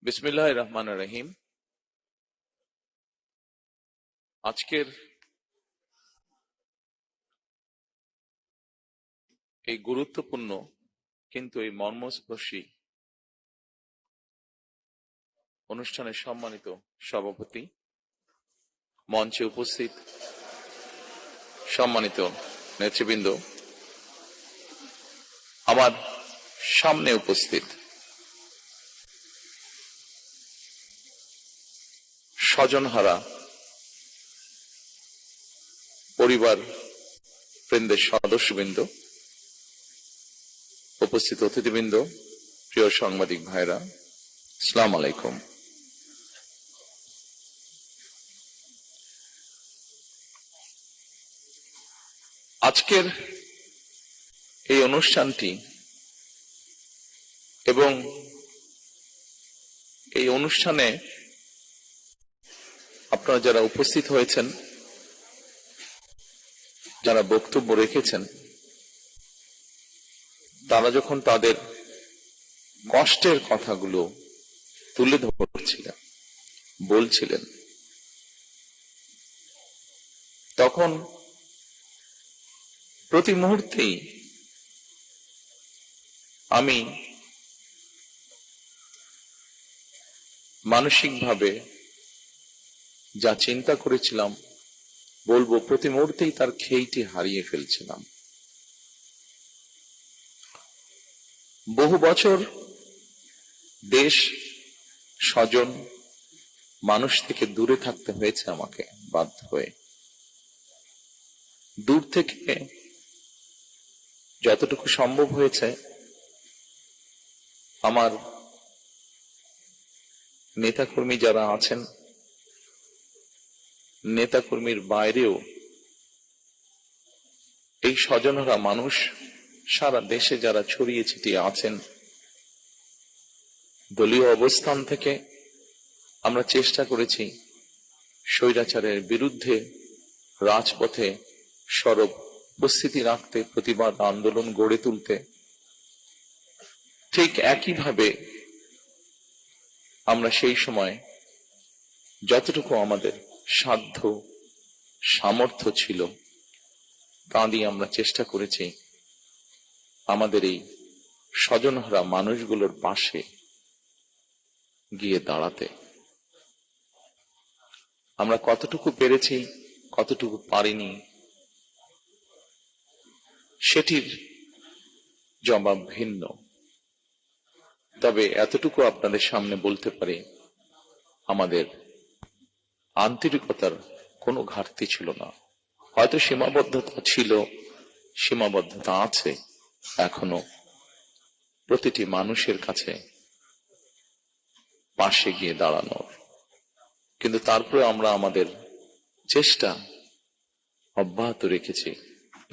বিসমিল্লাহির রহমানির রহিম। আজকের এই গুরুত্বপূর্ণ কিন্তু এই মর্মস্পর্শী অনুষ্ঠানের সম্মানিত সভাপতি, মঞ্চে উপস্থিত সম্মানিত নেতৃবৃন্দ, আমার সামনে উপস্থিত স্বজনহারা পরিবার বৃন্দের সদস্যবৃন্দ, উপস্থিত অতিথিবৃন্দ, প্রিয় সাংবাদিক ভাইরা, আসসালামু আলাইকুম। আজকের এই অনুষ্ঠানটি এবং এই অনুষ্ঠানে আপনারা যারা উপস্থিত হয়েছেন, যারা বক্তব্য রেখেছেন, তারা যখন তাদের কষ্টের কথাগুলো তুলে ধরছিলেন, বলছিলেন, তখন প্রতি মুহূর্তেই আমি মানসিকভাবে যা চিন্তা করেছিলাম, বলবো, প্রতি মুহূর্তেই তার খেইটি হারিয়ে ফেলছিলাম। বহু বছর দেশ, স্বজন, মানুষ থেকে দূরে থাকতে হয়েছে আমাকে, বাধ্য হয়ে। দূর থেকে যতটুকু সম্ভব হয়েছে আমার নেতাকর্মী যারা আছেন, নেতাকর্মীর বাইরেও এই স্বজনরা মানুষ সারা দেশে যারা ছড়িয়ে ছিটিয়ে আছেন, দলীয় অবস্থান থেকে আমরা চেষ্টা করেছি স্বৈরাচারের বিরুদ্ধে রাজপথে সরব উপস্থিতি রাখতে, প্রতিবাদ আন্দোলন গড়ে তুলতে। ঠিক একইভাবে আমরা সেই সময় যতটুকু আমাদের সাধ্য সামর্থ্য ছিল তা দিয়ে আমরা চেষ্টা করেছি আমাদের এই স্বজনহারা মানুষগুলোর পাশে গিয়ে দাঁড়াতে। আমরা কতটুকু পেরেছি, কতটুকু পারিনি, সেটির জবাব ভিন্ন। তবে এতটুকু আপনাদের সামনে বলতে পারি, আমাদের আন্তরিকতার কোনো ঘাটতি ছিল না। হয়তো সীমাবদ্ধতা ছিল, সীমাবদ্ধতা আছে এখনো প্রতিটি মানুষের কাছে পাশে গিয়ে দাঁড়ানোর, কিন্তু তারপরে আমরা আমাদের চেষ্টা অব্যাহত রেখেছি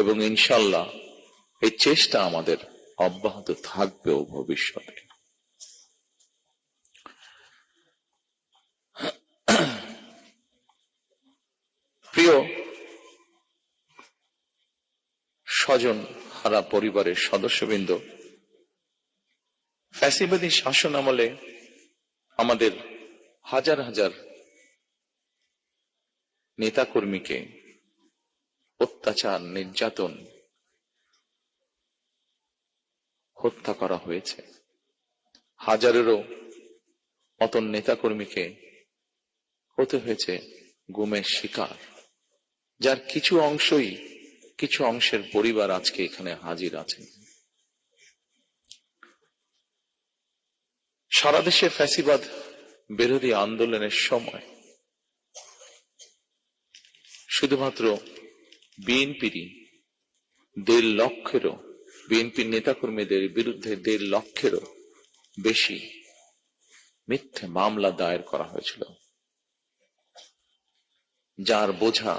এবং ইনশাল্লাহ এই চেষ্টা আমাদের অব্যাহত থাকবেও ভবিষ্যতে। প্রিয় স্বজন হারা পরিবারের সদস্যবৃন্দ, ফ্যাসিবাদী শাসন আমলে আমাদের হাজার হাজার নেতাকর্মীকে অত্যাচার, নির্যাতন, হত্যা করা হয়েছে। হাজারেরও মতন নেতাকর্মীকে হতে হয়েছে গুমের শিকার, যার কিছু অংশের পরিবার আজকে এখানে হাজির আছেন। সারা দেশে ফ্যাসিবাদ বিরোধী আন্দোলনের সময় শুধুমাত্র বিএনপির 1.5 লক্ষেরও, বিএনপির নেতাকর্মীদের বিরুদ্ধে 1.5 লক্ষেরও বেশি মিথ্যে মামলা দায়ের করা হয়েছিল, যার বোঝা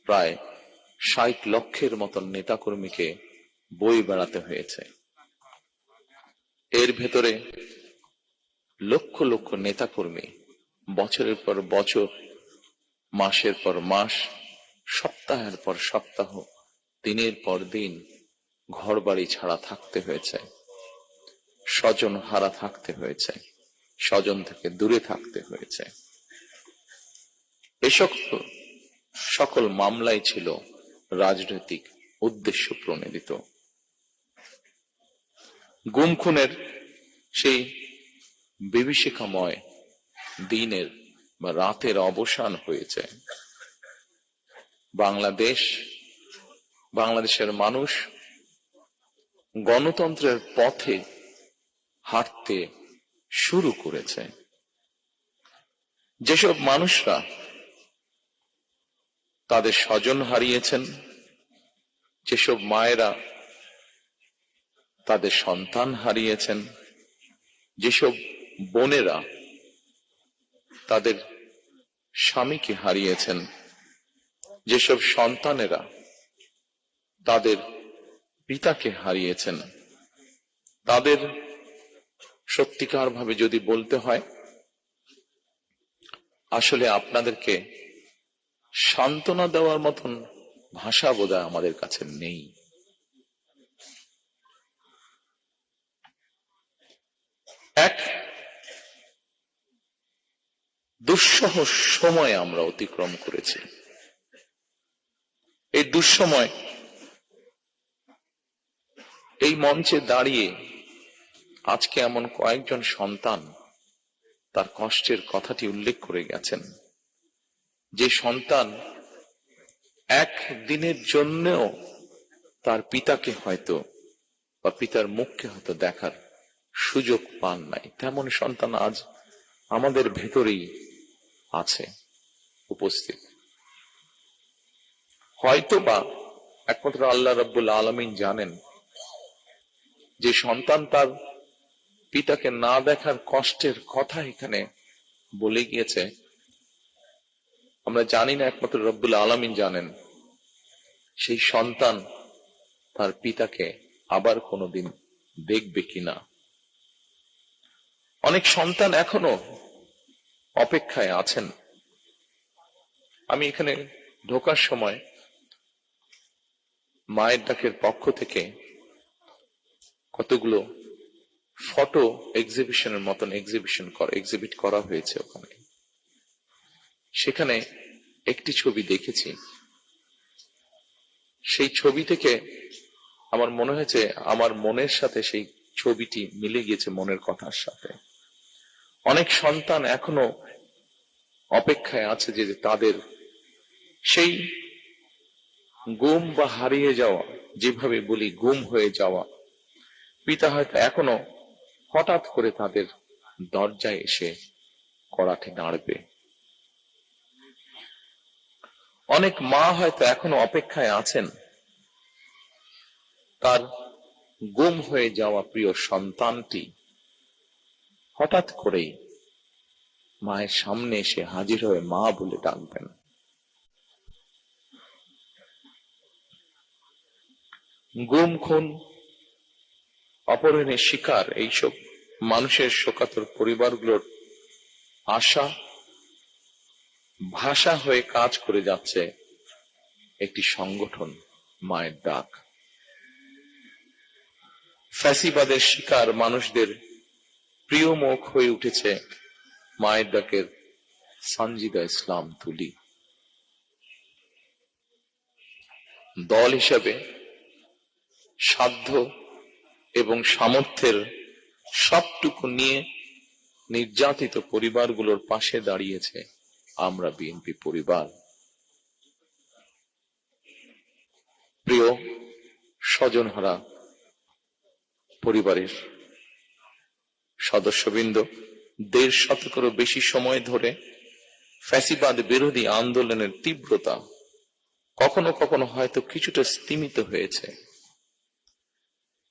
প্রায় 60 লক্ষের মতন নেতাকর্মীকে বই বেড়াতে হয়েছে। এর ভেতরে লক্ষ লক্ষ নেতাকর্মী বছরের পর বছর, মাসের পর মাস, সপ্তাহের পর সপ্তাহ, দিনের পর দিন ঘর বাড়ি ছাড়া থাকতে হয়েছে, স্বজন হারা থাকতে হয়েছে। স্বজন থেকে দূরে থাকতে হয়েছে। এসব সকল মামলাই ছিল রাজনৈতিক উদ্দেশ্য প্রণোদিত। গুম খুনের সেই বিভীষিকাময় দিনের বা রাতের অবসান হয়েছে। বাংলাদেশের মানুষ গণতন্ত্রের পথে হাঁটতে শুরু করেছে। যেসব মানুষরা তাদের স্বজন হারিয়েছেন, যেসব মায়েরা তাদের সন্তান হারিয়েছেন, যেসব বোনেরা তাদের স্বামীকে হারিয়েছেন, যেসব সন্তানেরা তাদের পিতাকে হারিয়েছেন, তাদের সত্যিকার ভাবে যদি বলতে হয়, আসলে আপনাদেরকে সান্ত্বনা দেওয়ার মতন ভাষা বোধহয় আমাদের কাছে নেই। এক দুঃসহ সময় আমরা অতিক্রম করেছি। এই দুঃসময় এই মঞ্চে দাঁড়িয়ে আজকে এমন কয়েকজন সন্তান তার কষ্টের কথাটি উল্লেখ করে গেছেন, যে সন্তান এক দিনের জন্যও তার পিতাকে হয়তো বা পিতার মুখকে হয়তো দেখার সুযোগ পান নাই, তেমন সন্তান আজ আমাদের ভেতরেই আছে উপস্থিত। হয়তো বা একমাত্র আল্লাহ রাব্বুল আলামিন জানেন যে সন্তান তার পিতাকে না দেখার কষ্টের কথা এখানে বলে গিয়েছে। আমরা জানি না, একমাত্র রব্বুল আলামিন জানেন সেই সন্তান তার পিতাকে আবার কোনোদিন দেখবে কিনা। অনেক সন্তান এখনো অপেক্ষায় আছেন। আমি এখানে ঢোকার সময় মায়ের ডাকের পক্ষ থেকে কতগুলো ফটো এক্সিবিশনের মতন এক্সিবিট করা হয়েছে ওখানে। সেখানে একটি ছবি দেখেছি, সেই ছবি থেকে আমার মনে হয়েছে আমার মনের সাথে সেই ছবিটি মিলে গিয়েছে মনের কথার সাথে। অনেক সন্তান এখনো অপেক্ষায় আছে যে তাদের সেই গুম বা হারিয়ে যাওয়া, যেভাবে বলি গুম হয়ে যাওয়া পিতা হয়তো এখনো হঠাৎ করে তাদের দরজায় এসে কড়াতে নাড়বে। অনেক মা হয়তো এখনো অপেক্ষায় আছেন তার গুম হয়ে যাওয়া প্রিয় সন্তানটি হঠাৎ করেই মায়ের সামনে এসে হাজির হয়ে মা বলে ডাকবেন। গুম খুন অপহরণের শিকার এইসব মানুষের শোকাতুর পরিবারগুলোর আশা ভাষা হয়ে কাজ করে যাচ্ছে একটি সংগঠন, মায়ের ডাক। ফ্যাসিবাদের শিকার মানুষদের প্রিয় মুখ হয়ে উঠেছে মায়ের ডাকের সানজিদা ইসলাম তুলি। দল হিসাবে সাধ্য এবং সামর্থ্যের সবটুকু নিয়ে নির্যাতিত পরিবারগুলোর পাশে দাঁড়িয়েছে আমরা বিএনপি পরিবার। প্রিয় স্বজনহারা পরিবারের সদস্যবৃন্দ, ১.৫ শতকেরও বেশি সময় ধরে ফ্যাসিবাদ বিরোধী আন্দোলনের তীব্রতা কখনো কখনো হয়তো কিছুটা স্তিমিত হয়েছে,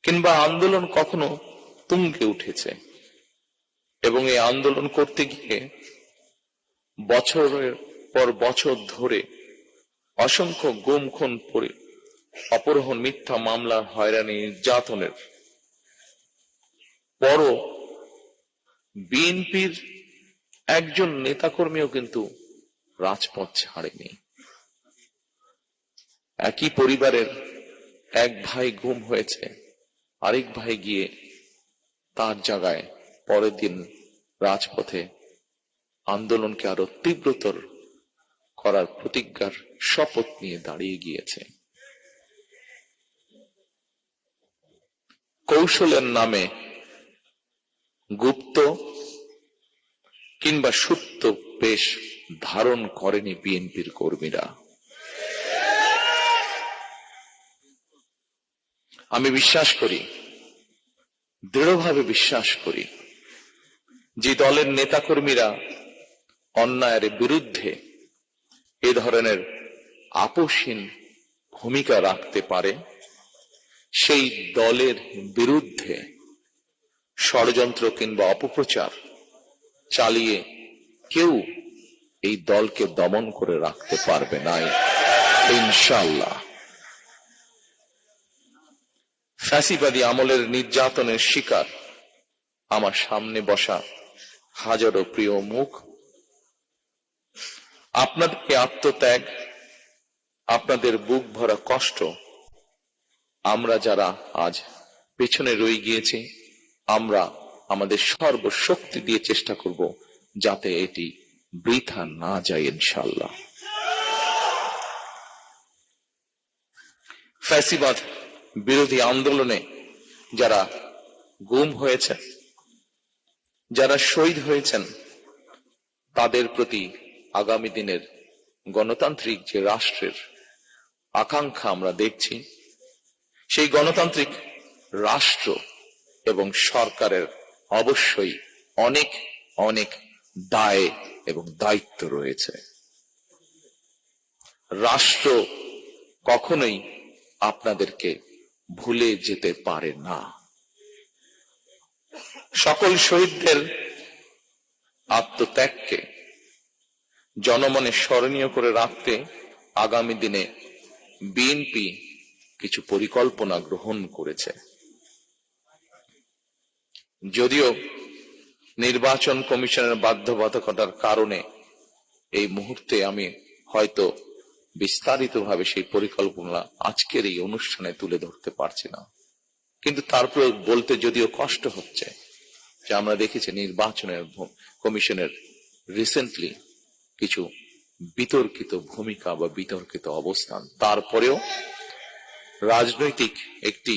কিংবা আন্দোলন কখনো তুঙ্গে উঠেছে, এবং এই আন্দোলন করতে গিয়ে বছরের পর বছর ধরে অসংখ্য গুম খুন, অপহরণ, মিথ্যা মামলার হয়রানি, নির্যাতনের পরও বিএনপির একজন নেতাকর্মীও কিন্তু রাজপথ ছাড়েনি। একই পরিবারের এক ভাই গুম হয়েছে, আরেক ভাই গিয়ে তার জায়গায় পরের দিন রাজপথে আন্দোলনকে আরো তীব্রতর করার প্রতিজ্ঞার শপথ নিয়ে দাঁড়িয়ে গিয়েছে। কৌশলের নামে গুপ্ত কিংবা সুপ্ত বেশ ধারণ করেনি বিএনপির কর্মীরা। আমি বিশ্বাস করি, দৃঢ়ভাবে বিশ্বাস করি, যে দলের নেতাকর্মীরা অন্যায়ের বিরুদ্ধে এ ধরনের আপোষহীন ভূমিকা রাখতে পারে, সেই দলের বিরুদ্ধে ষড়যন্ত্র কিংবা অপপ্রচার চালিয়ে কেউ এই দলকে দমন করে রাখতে পারবে না ইনশাআল্লাহ। ফ্যাসিবাদী আমলের নির্যাতনের শিকার আমার সামনে বসা হাজারো প্রিয় মুখ, আপনাদের আত্মত্যাগ, আপনাদের বুক ভরা কষ্ট, আমরা যারা আজ পেছনে রয়ে গিয়েছি, আমরা আমাদের সর্বশক্তি দিয়ে চেষ্টা করব যাতে এটি বৃথা না যায় ইনশাআল্লাহ। ফ্যাসিবাদ বিরোধী আন্দোলনে যারা গুম হয়েছে, যারা শহীদ হয়েছেন, তাদের প্রতি আগামী দিনের গণতান্ত্রিক যে রাষ্ট্রের আকাঙ্ক্ষা আমরা দেখছি, সেই গণতান্ত্রিক রাষ্ট্র এবং সরকারের অবশ্যই অনেক অনেক দায় এবং দায়িত্ব রয়েছে। রাষ্ট্র কখনোই আপনাদেরকে ভুলে যেতে পারে না। সকল শহীদদের আত্মত্যাগকে জনমনে স্মরণীয় করে রাখতে আগামী দিনে বিএনপি কিছু পরিকল্পনা গ্রহণ করেছে। যদিও নির্বাচন কমিশনের বাধ্যবাধকতার কারণে এই মুহূর্তে আমি হয়তো বিস্তারিতভাবে সেই পরিকল্পনা আজকের এই অনুষ্ঠানে তুলে ধরতে পারছি না, কিন্তু তারপর বলতে যদিও কষ্ট হচ্ছে যে আমরা দেখেছি নির্বাচনের কমিশনের রিসেন্টলি কিছু বিতর্কিত ভূমিকা বা বিতর্কিত অবস্থান। তারপরেও রাজনৈতিক একটি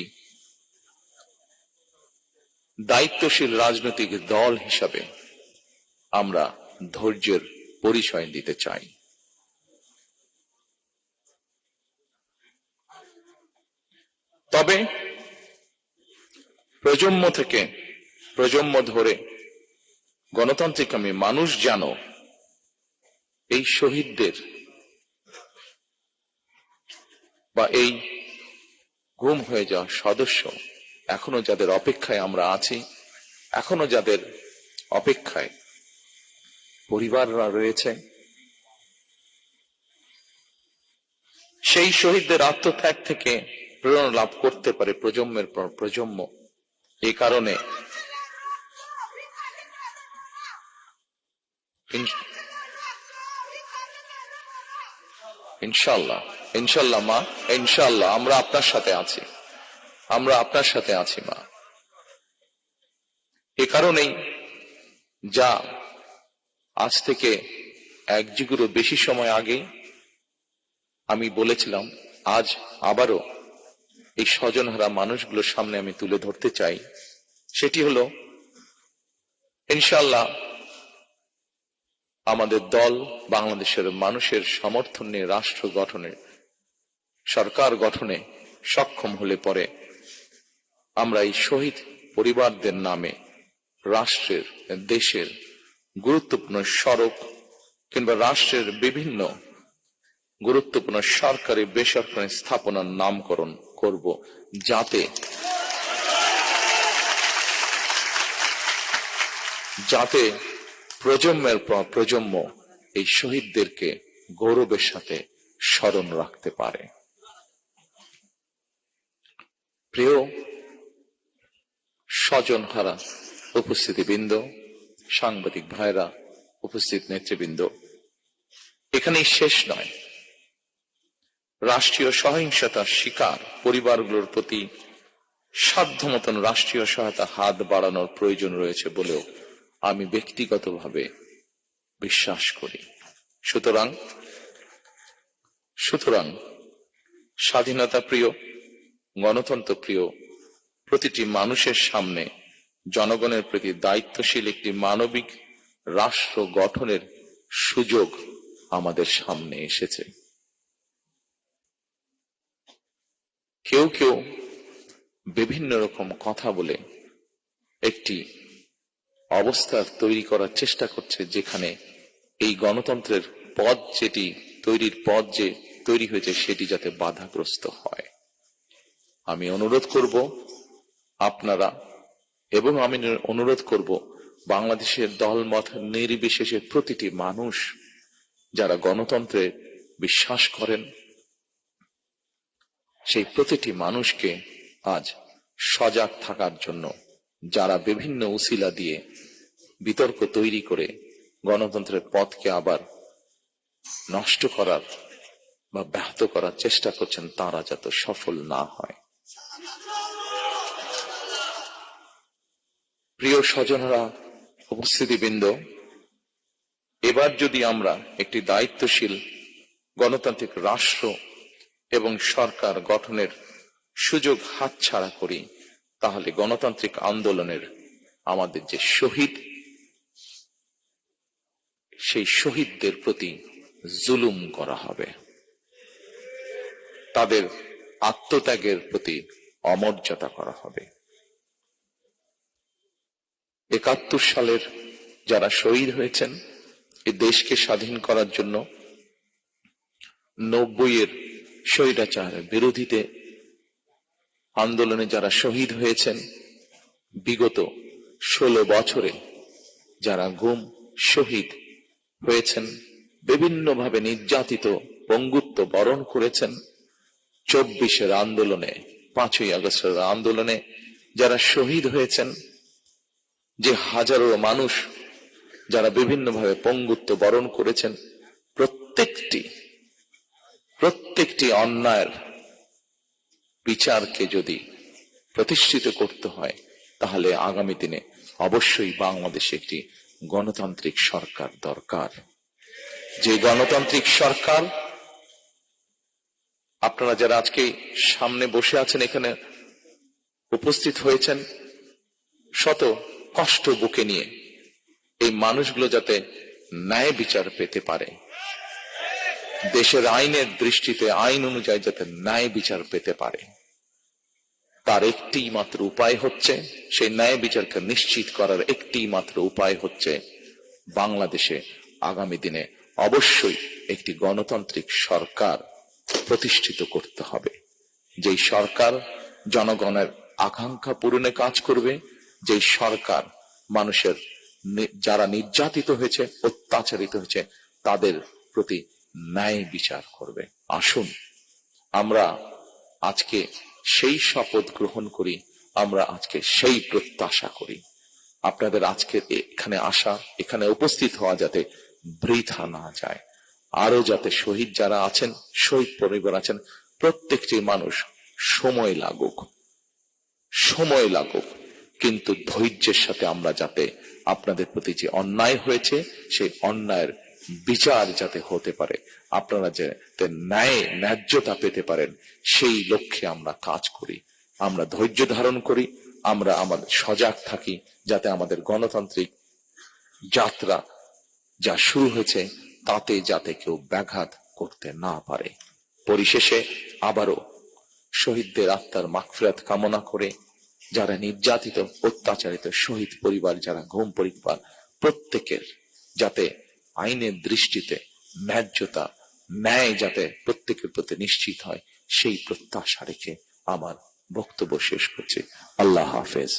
দায়িত্বশীল রাজনৈতিক দল হিসাবে আমরা ধৈর্যের পরিচয় দিতে চাই। তবে প্রজন্ম থেকে প্রজন্ম ধরে গণতান্ত্রিক আমি মানুষ যেন এই শহীদদের বা এই গুম হয়ে যাওয়া সদস্য, এখনো যাদের অপেক্ষায় আমরা আছি, এখনো যাদের অপেক্ষায় পরিবাররা রয়েছে, সেই শহীদদের আত্মত্যাগ থেকে প্রেরণা লাভ করতে পারে প্রজন্মের পর প্রজন্ম। এই কারণে ইনশাল্লাহ ইনশাল্লাহ মা, ইনশাল্লাহ আমরা আপনার সাথে আছি, আমরা আপনার সাথে আছি মা। এ কারণেই যা আজ থেকে এক যুগেরও বেশি সময় আগে আমি বলেছিলাম, আজ আবারও এই স্বজনহারা মানুষগুলোর সামনে আমি তুলে ধরতে চাই, সেটি হলো ইনশাল্লাহ আমাদের দল বাংলাদেশের মানুষের সমর্থন নিয়ে রাষ্ট্র গঠনে, সরকার গঠনে সক্ষম হলে পরে আমরা এই শহীদ পরিবারদের নামে রাষ্ট্রের, দেশের গুরুত্বপূর্ণ সড়ক কিংবা রাষ্ট্রের বিভিন্ন গুরুত্বপূর্ণ সরকারি বেসরকারি স্থাপনার নামকরণ করব, যাতে প্রজন্মের পর প্রজন্ম এই শহীদদেরকে গৌরবের সাথে স্মরণ রাখতে পারে। প্রিয় স্বজনহারা উপস্থিতিবৃন্দ, সাংবাদিক ভাইরা, উপস্থিত নেতৃবৃন্দ, এখানেই শেষ নয়। রাষ্ট্রীয় সহিংসতার শিকার পরিবারগুলোর প্রতি সাধ্য মতন রাষ্ট্রীয় সহায়তা হাত বাড়ানোর প্রয়োজন রয়েছে বলেও আমি ব্যক্তিগতভাবে বিশ্বাস করি। সুতরাং স্বাধীনতা প্রিয়, গণতন্ত্র প্রিয় প্রতিটি মানুষের সামনে জনগণের প্রতি দায়িত্বশীল একটি মানবিক রাষ্ট্র গঠনের সুযোগ আমাদের সামনে এসেছে। কেউ কেউ বিভিন্ন রকম কথা বলে একটি অবস্থা তৈরি করার চেষ্টা করছে, যেখানে এই গণতন্ত্রের পথ যে তৈরি হয়েছে সেটি যাতে বাধাগ্রস্ত হয়। আমি অনুরোধ করব আপনারা, এবং আমি অনুরোধ করব বাংলাদেশের দলমত নির্বিশেষে প্রতিটি মানুষ যারা গণতন্ত্রে বিশ্বাস করেন, সেই প্রতিটি মানুষকে আজ সজাগ থাকার জন্য, যারা বিভিন্ন উসিলা দিয়ে বিতর্ক তৈরি করে গণতন্ত্রের পথকে আবার নষ্ট করার বা ব্যাহত করার চেষ্টা করছেন, তারা যাতে সফল না হয়। প্রিয় স্বজনরা, উপস্থিতিবৃন্দ, এবার যদি আমরা একটি দায়িত্বশীল গণতান্ত্রিক রাষ্ট্র এবং সরকার গঠনের সুযোগ হাতছাড়া করি, তাহলে গণতান্ত্রিক আন্দোলনের আমাদের যে শহীদ, সেই শহীদদের প্রতি জুলুম করা হবে, তাদের আত্মত্যাগের প্রতি অমর্যাদা করা হবে। ৭১ সালের যারা শহীদ হয়েছেন এই দেশকে স্বাধীন করার জন্য, ৯০-এর স্বৈরাচার বিরোধীতে আন্দোলনে যারা শহীদ হয়েছেন, বিগত ১৬ বছরে যারা গুম শহীদ হয়েছেন, বিভিন্নভাবে নির্যাতিত পঙ্গুত্ব বরণ করেছেন, ২৪-এর আন্দোলনে, ৫ই আগস্টের আন্দোলনে যারা শহীদ হয়েছেন, যে হাজারো মানুষ যারা বিভিন্নভাবে পঙ্গুত্ব বরণ করেছেন, প্রত্যেকটি অন্যায়ের বিচারকে যদি প্রতিষ্ঠিত করতে হয়, তাহলে আগামী দিনে অবশ্যই বাংলাদেশে একটি গণতান্ত্রিক সরকার দরকার। যে গণতান্ত্রিক সরকার, আপনারা যারা আজকে সামনে বসে আছেন, এখানে উপস্থিত হয়েছেন শত কষ্ট বুকে নিয়ে, এই মানুষগুলো যাতে ন্যায় বিচার পেতে পারে, দেশের আইনের দৃষ্টিতে আইন অনুযায়ী যাতে ন্যায় বিচার পেতে পারে, তার একটি মাত্র উপায় হচ্ছে, সেই ন্যায় বিচারকে নিশ্চিত করার একটি মাত্র উপায় হচ্ছে বাংলাদেশে আগামী দিনে অবশ্যই একটি গণতান্ত্রিক সরকার প্রতিষ্ঠিত করতে হবে। যেই সরকার জনগণের আকাঙ্ক্ষা পূরণে কাজ করবে, যেই সরকার মানুষের যারা নির্যাতিত হয়েছে, অত্যাচারিত হয়েছে, তাদের প্রতি ন্যায় বিচার করবে। আসুন আমরা আজকে সেই শপথ গ্রহণ করি, আমরা আজকে সেই প্রত্যাশা করি। আপনাদের আজকের এখানে আসা, এখানে উপস্থিত হওয়া যাতে বৃথা না যায়। আরো যাতে শহীদ যারা আছেন, শহীদ পরিবার আছেন, প্রত্যেকটি মানুষ সময় লাগুক, কিন্তু ধৈর্যের সাথে আমরা যাতে আপনাদের প্রতি যে অন্যায় হয়েছে সেই অন্যায়ের বিচার যাতে হতে পারে, আপনারা যাতে ন্যায্যতা পেতে পারেন, সেই লক্ষ্যে আমরা কাজ করি, আমরা ধৈর্য ধারণ করি, আমরা আমাদের সজাগ থাকি, যাতে আমাদের গণতান্ত্রিক যাত্রা যা শুরু হয়েছে তাতে যাতে কেউ ব্যাঘাত করতে না পারে। পরিশেষে আবারও শহীদদের আত্মার মাগফিরাত কামনা করে, যারা নির্যাতিত অত্যাচারিত শহীদ পরিবার, যারা গুম পরিবার, প্রত্যেকের যাতে আইনের দৃষ্টিতে ন্যায্যতা, ন্যায় যাতে প্রত্যেকের প্রতি নিশ্চিত হয়, সেই প্রত্যাশা রেখে আমার বক্তব্য শেষ করছি। আল্লাহ হাফেজ।